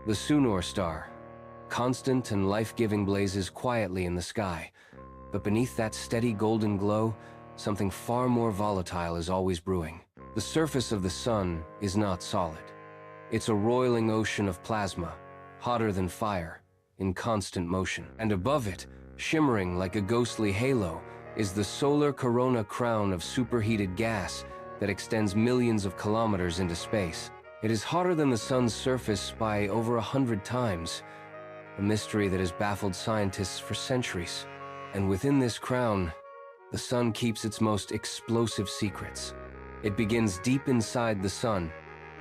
The Sunor star, constant and life-giving, blazes quietly in the sky, but beneath that steady golden glow, something far more volatile is always brewing. The surface of the sun is not solid. It's a roiling ocean of plasma, hotter than fire, in constant motion. And above it, shimmering like a ghostly halo, is the solar corona crown of superheated gas that extends millions of kilometers into space. It is hotter than the sun's surface by over 100 times, a mystery that has baffled scientists for centuries. And within this crown, the sun keeps its most explosive secrets. It begins deep inside the sun,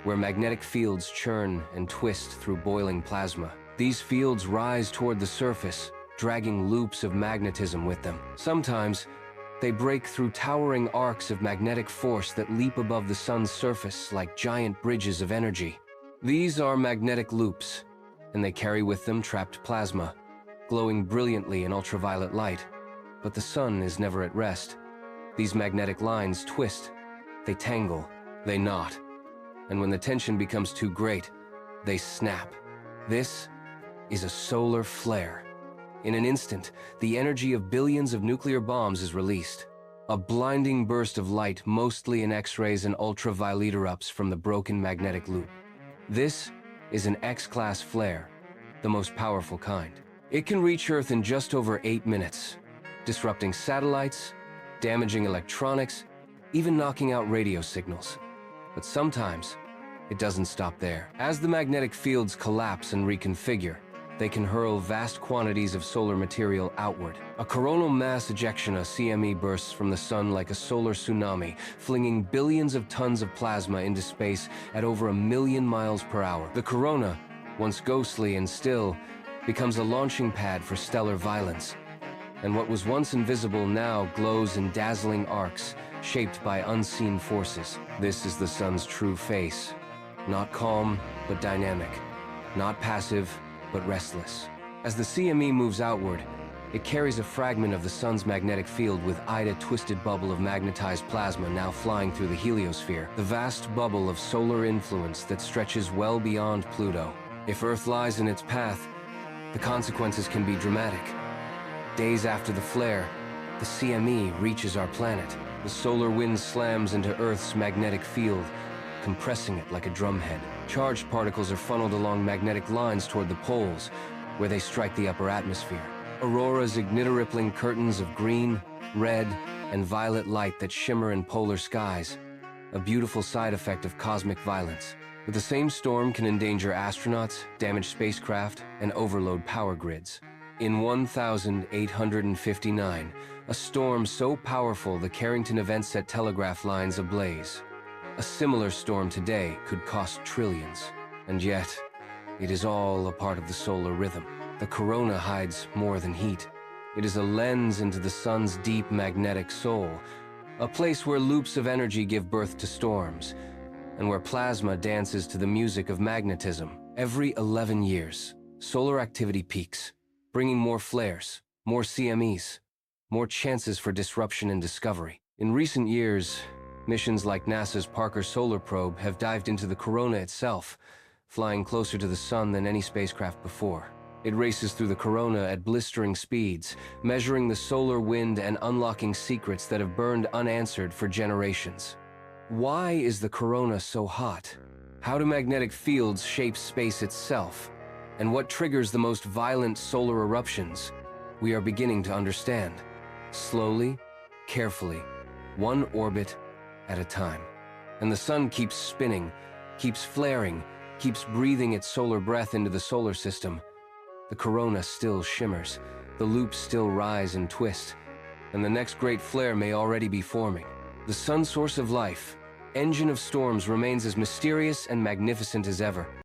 where magnetic fields churn and twist through boiling plasma. These fields rise toward the surface, dragging loops of magnetism with them. Sometimes, they break through towering arcs of magnetic force that leap above the sun's surface like giant bridges of energy. These are magnetic loops, and they carry with them trapped plasma, glowing brilliantly in ultraviolet light. But the sun is never at rest. These magnetic lines twist, they tangle, they knot, and when the tension becomes too great, they snap. This is a solar flare. In an instant, the energy of billions of nuclear bombs is released. A blinding burst of light, mostly in X-rays and ultraviolet, erupts from the broken magnetic loop. This is an X-class flare, the most powerful kind. It can reach Earth in just over 8 minutes, disrupting satellites, damaging electronics, even knocking out radio signals. But sometimes, it doesn't stop there. As the magnetic fields collapse and reconfigure, they can hurl vast quantities of solar material outward. A coronal mass ejection, a CME, bursts from the sun like a solar tsunami, flinging billions of tons of plasma into space at over 1 million miles per hour. The corona, once ghostly and still, becomes a launching pad for stellar violence. And what was once invisible now glows in dazzling arcs, shaped by unseen forces. This is the sun's true face. Not calm, but dynamic. Not passive, but restless. As the CME moves outward, it carries a fragment of the sun's magnetic field with a twisted bubble of magnetized plasma now flying through the heliosphere, the vast bubble of solar influence that stretches well beyond Pluto. If Earth lies in its path, the consequences can be dramatic. Days after the flare, the CME reaches our planet. The solar wind slams into Earth's magnetic field, compressing it like a drumhead. Charged particles are funneled along magnetic lines toward the poles, where they strike the upper atmosphere. Auroras ignite rippling curtains of green, red, and violet light that shimmer in polar skies, a beautiful side effect of cosmic violence. But the same storm can endanger astronauts, damage spacecraft, and overload power grids. In 1859, a storm so powerful the Carrington event set telegraph lines ablaze. A similar storm today could cost trillions, and yet, it is all a part of the solar rhythm. The corona hides more than heat. It is a lens into the sun's deep magnetic soul, a place where loops of energy give birth to storms, and where plasma dances to the music of magnetism. Every 11 years, solar activity peaks, bringing more flares, more CMEs, more chances for disruption and discovery. In recent years, missions like NASA's Parker Solar Probe have dived into the corona itself, flying closer to the sun than any spacecraft before. It races through the corona at blistering speeds, measuring the solar wind and unlocking secrets that have burned unanswered for generations. Why is the corona so hot? How do magnetic fields shape space itself? And what triggers the most violent solar eruptions? We are beginning to understand. Slowly, carefully, one orbit at a time. And the sun keeps spinning, keeps flaring, keeps breathing its solar breath into the solar system. The corona still shimmers, the loops still rise and twist, and the next great flare may already be forming. The sun, source of life, engine of storms, remains as mysterious and magnificent as ever.